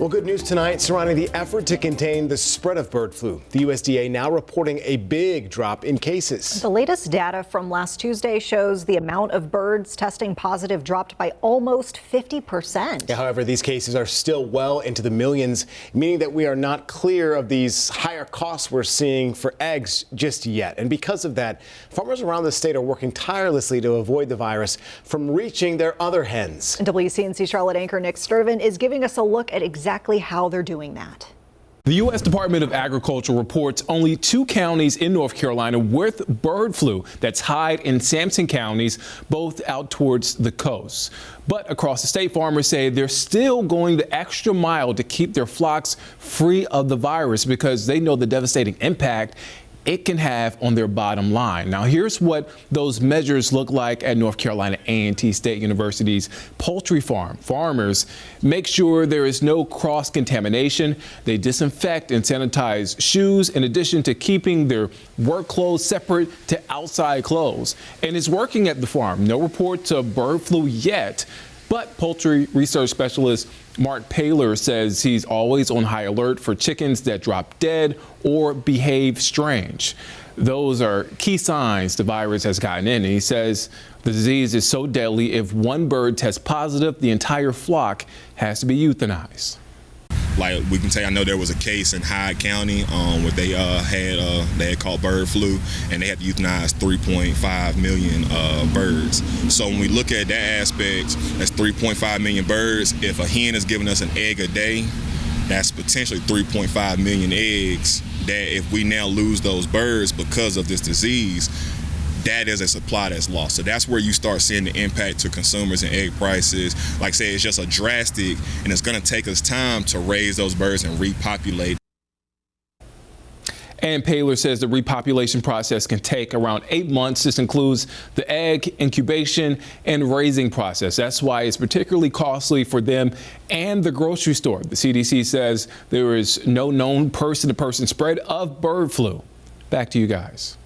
Well, good news tonight surrounding the effort to contain the spread of bird flu. The USDA now reporting a big drop in cases. The latest data from last Tuesday shows the amount of birds testing positive dropped by almost 50%. However, these cases are still well into the millions, meaning that we are not clear of these higher costs we're seeing for eggs just yet. And because of that, farmers around the state are working tirelessly to avoid the virus from reaching their other hens. WCNC Charlotte anchor Nick Sturvin is giving us a look at exactly how they're doing that. The U.S. Department of Agriculture reports only 2 counties in North Carolina with bird flu. That's Hyde and Sampson counties, both out towards the coast. But across the state, farmers say they're still going the extra mile to keep their flocks free of the virus because they know the devastating impact it can have on their bottom line. Now, here's what those measures look like at North Carolina A&T State University's poultry farm. Farmers make sure there is no cross-contamination. They disinfect and sanitize shoes in addition to keeping their work clothes separate to outside clothes. And it's working at the farm. No reports of bird flu yet. But poultry research specialist Mark Paler says he's always on high alert for chickens that drop dead or behave strange. Those are key signs the virus has gotten in. And he says the disease is so deadly, if one bird tests positive, the entire flock has to be euthanized. Like we can say, I know there was a case in Hyde County where they had caught bird flu, and they had to euthanize 3.5 million birds. So when we look at that aspect, that's 3.5 million birds. If a hen is giving us an egg a day, that's potentially 3.5 million eggs. That if we now lose those birds because of this disease, that is a supply that's lost. So that's where you start seeing the impact to consumers and egg prices. Like I say, it's just a drastic, and it's going to take us time to raise those birds and repopulate. And Paler says the repopulation process can take around 8 months. This includes the egg incubation and raising process. That's why it's particularly costly for them and the grocery store. The CDC says there is no known person-to-person spread of bird flu. Back to you guys.